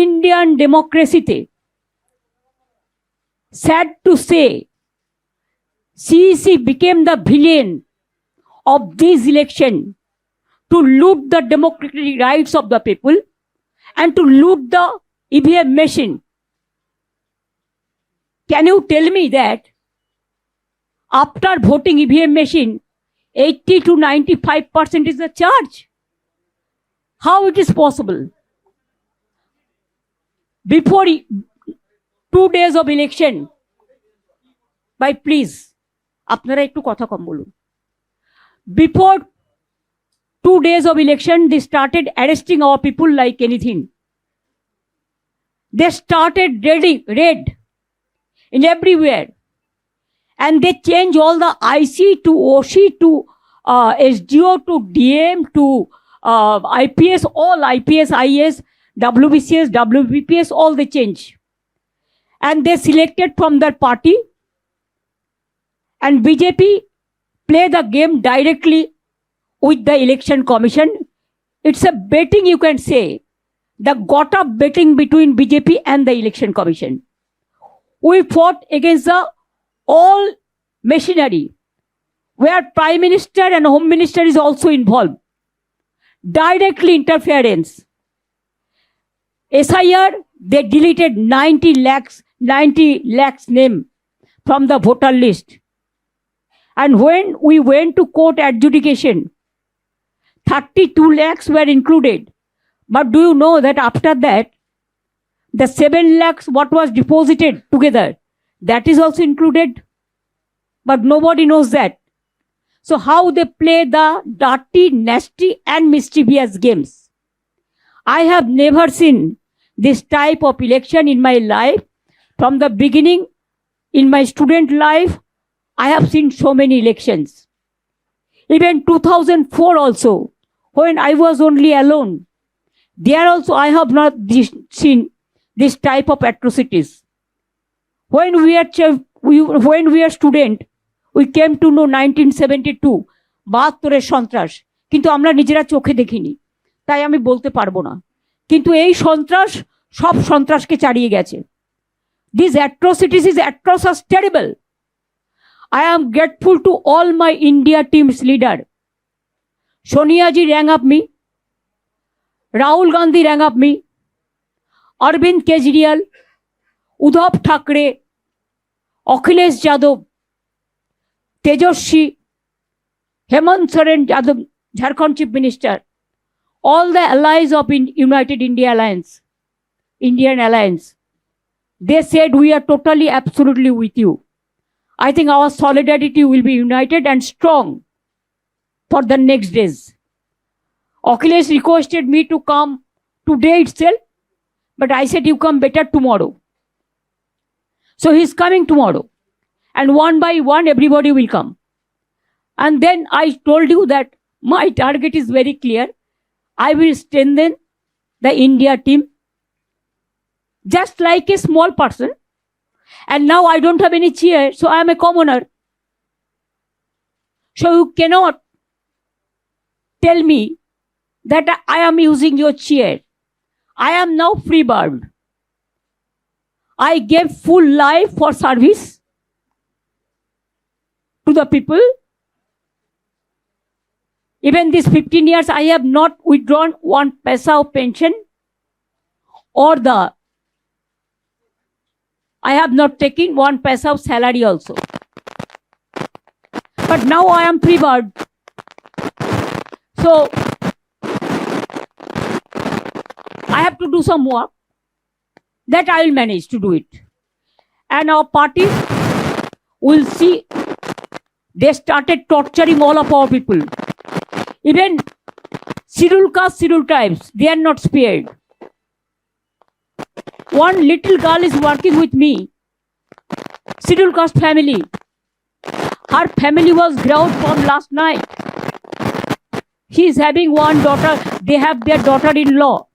Indian ডেমোক্রেসিতে sad to say CEC became the villain of this election to loot the democratic rights of the people and to loot the EVM machine. Can you tell me that after voting EVM machine, 80 to 95% is the charge? How it is possible? Before 2 days of election, by please, আপনারা একটু কথা কম বলুন. Before 2 days of election, they started arresting our people like anything. They started raid in everywhere. And they changed all the IC to OC to SDO to DM to IPS, all IPS, IS, WBCS, WBPS, all they change. And they selected from their party. And BJP play the game directly with the election commission. It's a betting, you can say, the got up betting between BJP and the election commission. We fought against the all machinery, where Prime Minister and Home Minister is also involved. Directly interference. SIR, they deleted 90 lakhs name from the voter list. And when we went to court adjudication, 32 lakhs were included. But do you know that after that, the 7 lakhs what was deposited together, that is also included? But nobody knows that. So how they play the dirty, nasty and mischievous games. I have never seen this type of election in my life. From the beginning, in my student life, I have seen so many elections. Even 2004 also, when I was only alone, there also I have not seen this type of atrocities. When we are student, we came to know 1972, 72 সন্ত্রাস, কিন্তু আমরা নিজেরা চোখে দেখিনি, তাই আমি বলতে পারবো না। কিন্তু এই সন্ত্রাস সব সন্ত্রাসকে ছাড়িয়ে গেছে। These atrocities is atrocious, terrible. I am grateful to all my India team's leader. Sonia ji rang up me, Rahul Gandhi rang up me, Arvind Kejriwal, Uddhav Thackeray, Akhilesh Yadav, Tejoshi, Hemant Soren Yadav, Jharkhand Chief Minister, all the allies of United Indian Alliance, they said we are totally, absolutely with you. I think our solidarity will be united and strong for the next days. Akhilesh requested me to come today itself, but I said you come better tomorrow. So he's coming tomorrow. And one by one, everybody will come. And then I told you that my target is very clear. I will strengthen the India team just like a small person. And now I don't have any chair, so I am a commoner. So you cannot tell me that I am using your chair. I am now free bird. I gave full life for service to the people. Even these 15 years, I have not withdrawn 1 paisa of pension, or I have not taken 1 paisa of salary also. But now I am free bird. So I have to do some work that I will manage to do it. And our party will see, they started torturing all of our people. Even scheduled caste, scheduled tribes, they are not spared. One little girl is working with me, scheduled caste family. Her family was ground from last night. She is having one daughter. They have their daughter-in-law,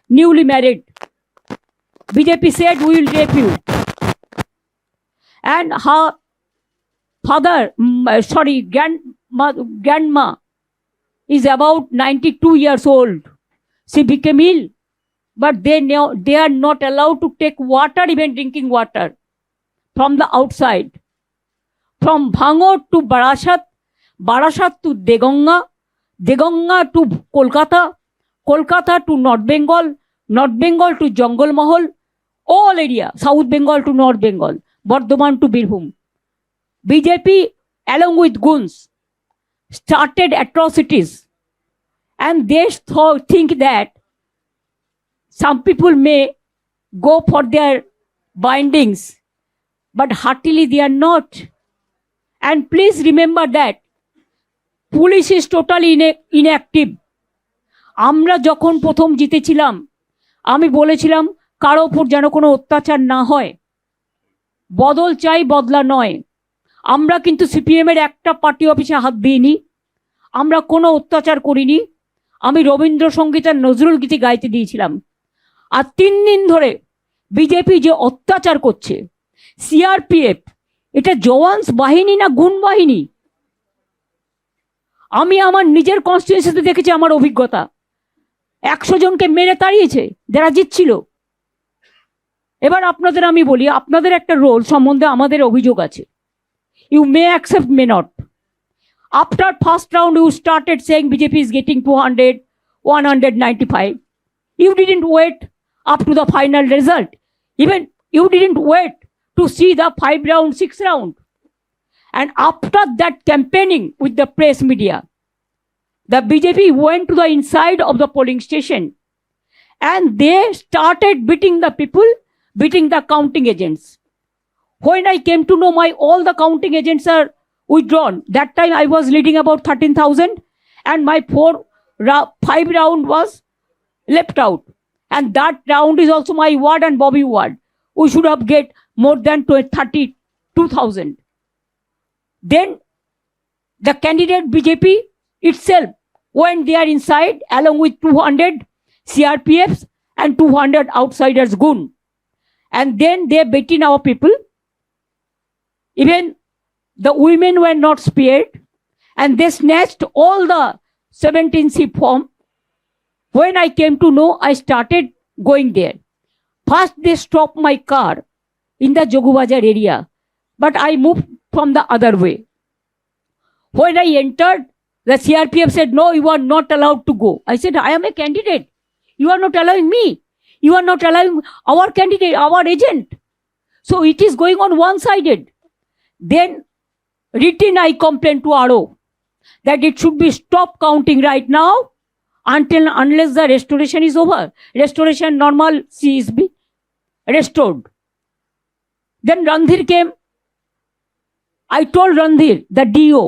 newly married. BJP said, we will rape you. And her father, grandma is about 92 years old. She became ill. but they are not allowed to take water, even drinking water, from the outside. From Bhangor to Barasat, Barasat to Deganga, Deganga to Kolkata, Kolkata to North Bengal, North Bengal to Jungle Mahal, all area, South Bengal to North Bengal, Bardhaman to Birbhum. BJP, along with goons, started atrocities, and they think that some people may go for their bindings, but heartily they are not. And please remember that police is totally inactive. আমরা যখন প্রথম জিতেছিলাম, আমি বলেছিলাম কারো উপর যেন কোনো অত্যাচার না হয়, বদল চাই, বদলা নয়। আমরা কিন্তু সিপিএম এর একটা পার্টি অফিসে হাত দিইনি, আমরা কোনো অত্যাচার করিনি। আমি রবীন্দ্রসঙ্গীত আর নজরুল গীতি গাইতে দিয়েছিলাম। আর 3 দিন ধরে বিজেপি যে অত্যাচার করছে, সিআরপিএফ, এটা জওয়ান্স বাহিনী না গুণ বাহিনী? আমি আমার নিজের কনস্টিটিউয়েন্সিতে দেখেছি, আমার অভিজ্ঞতা 100 জনকে মেরে তাড়িয়েছে যারা জিতছিল। এবার আপনাদের আমি বলি, আপনাদের একটা রোল সম্বন্ধে আমাদের অভিযোগ আছে। You may accept, may not. After first round, you started saying BJP is getting 200, 195. You didn't wait up to the final result. Even you didn't wait to see the 5 round, 6 round. And after that campaigning with the press media, the BJP went to the inside of the polling station and they started beating the people, beating the counting agents. When I came to know all the counting agents are withdrawn, that time I was leading about 13,000 and my 5 round was left out. And that round is also my ward and Bobby ward. We should have get more than 32,000. Then the candidate BJP itself went there inside along with 200 CRPFs and 200 outsiders goon. And then they beaten our people. Even the women were not spared, and they snatched all the 17C form. When I came to know, I started going there. First, they stopped my car in the Jogubajar area, but I moved from the other way. When I entered, the CRPF said, no, you are not allowed to go. I said, I am a candidate. You are not allowing me. You are not allowing our candidate, our agent. So it is going on one-sided. Then written I complained to RO that it should be stopped counting right now unless the restoration is over. Restoration normal is be restored. Then Randhir came. I told Randhir, the DO,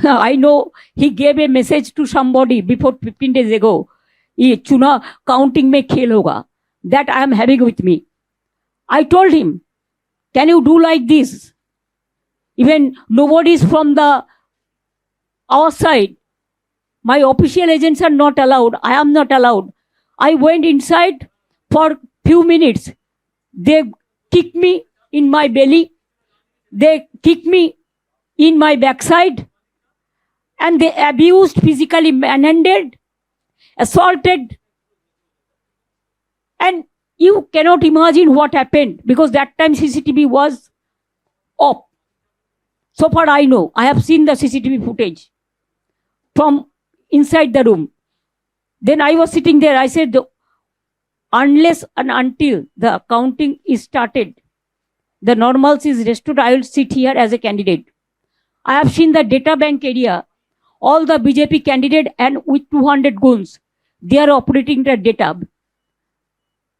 I know he gave a message to somebody before 15 days ago. Ye chuna counting mein khel hoga. That I am having with me. I told him, can you do like this? Even nobody is from our side. My official agents are not allowed. I am not allowed. I went inside for few minutes. They kicked me in my belly. They kicked me in my backside. And they abused, physically manhandled, assaulted. And you cannot imagine what happened because that time CCTV was off. So far I know, I have seen the CCTV footage from inside the room. Then I was sitting there, I said, unless and until the counting is started, the normalcy is restored, I will sit here as a candidate. I have seen the data bank area, all the BJP candidate and with 200 goons, they are operating the data.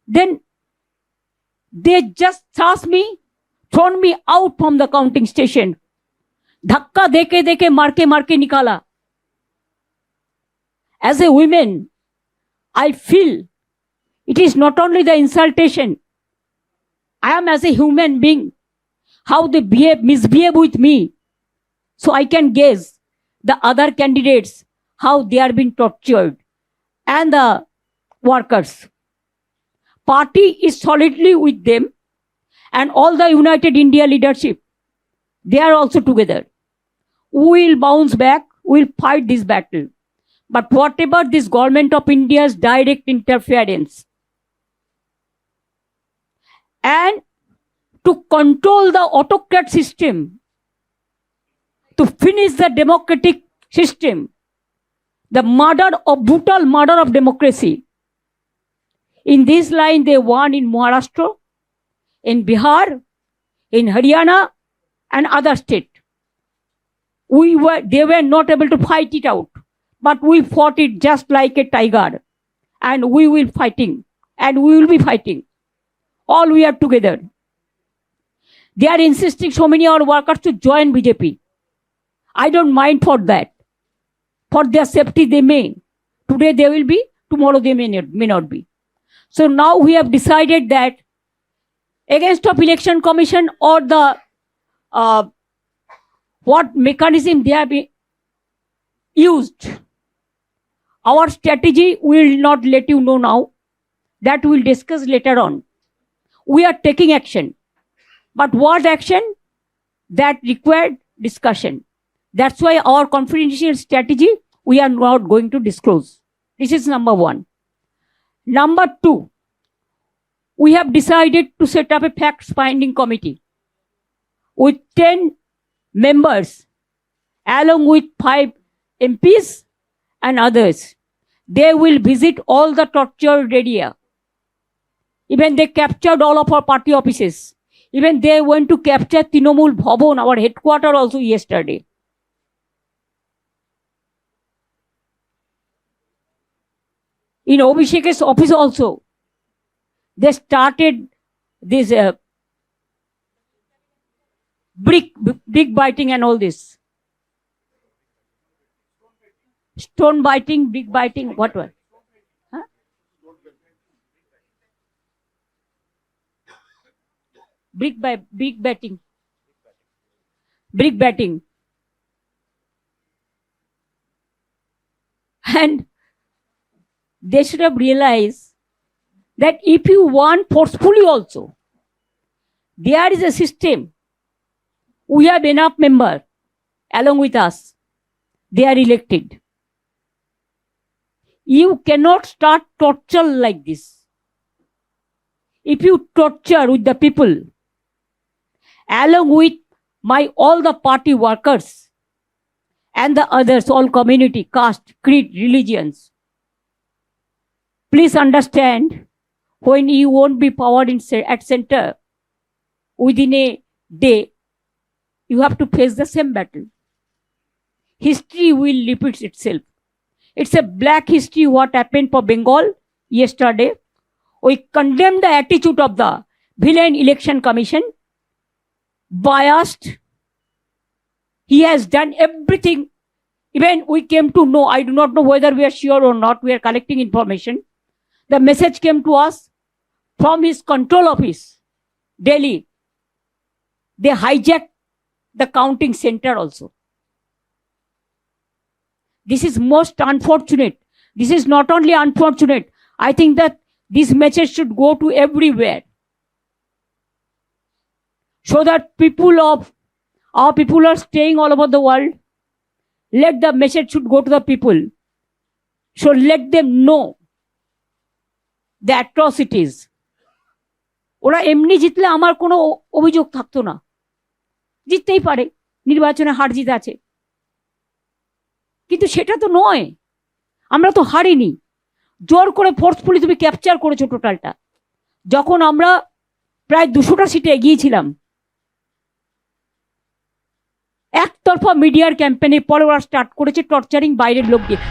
Then they just thrust me, thrown me out from the counting station. धक्का देके देके मारके मारके निकाला. As a woman, I feel it is not only the insultation. I am as a human being, how they misbehave with me. So I can guess the other candidates, how they are being tortured. And the workers. Party is solidly with them. And all the United India leadership, they are also together. We will bounce back. We will fight this battle. But whatever this government of India's direct interference and to control the autocrat system, to finish the democratic system, the brutal murder of democracy. In this line, they won in Maharashtra, in Bihar, in Haryana, and other states. They were not able to fight it out, but we fought it just like a tiger, and we will be fighting. All we are together. They are insisting so many of our workers to join BJP. I don't mind for that. For their safety, they may. Today they will be, tomorrow they may not be. So now we have decided that against of election commission or the what mechanism they have used. Our strategy will not let you know now. That we will discuss later on. We are taking action. But what action? That required discussion. That's why our confidential strategy we are not going to disclose. This is number one. Number two, we have decided to set up a fact-finding committee with 10 members along with 5 MPs and others. They will visit all the tortured area. Even they captured all of our party offices. Even they went to capture Trinamool Bhavan, our headquarters also yesterday. In Abhishek's office also, they started this brick biting and all this. Stone biting, brick biting, what were? Huh? Brick batting. Brick batting. And they should have realized that if you want forcefully also, there is a system. We have enough members along with us. They are elected. You cannot start torture like this. If you torture with the people, along with all the party workers and the others, all community, caste, creed, religions, please understand, when you won't be powered at center, within a day, you have to face the same battle. History will repeat itself. It's a black history what happened for Bengal yesterday. We condemn the attitude of the villain election commission, biased. He has done everything. Even we came to know, I do not know whether we are sure or not, we are collecting information. The message came to us from his control office, Delhi. They hijacked the counting center also. This is most unfortunate. This is not only unfortunate. I think that this message should go to everywhere, so that our people are staying all over the world. Let the message should go to the people. So let them know the atrocities. ওরা এমনি জিতলে আমার কোনো অভিযোগ থাকতো না, জিততেই পারে, নির্বাচনে হার জিত আছে, কিন্তু সেটা তো নয়। আমরা তো হারিনি, জোর করে ফোর্সফুলি তুমি ক্যাপচার করেছো টোটালটা। যখন আমরা প্রায় 200টা সিটে এগিয়েছিলাম, একতরফা মিডিয়ার ক্যাম্পেইনের পরে ওরা স্টার্ট করেছে টর্চারিং বাইরের লোক দিয়ে।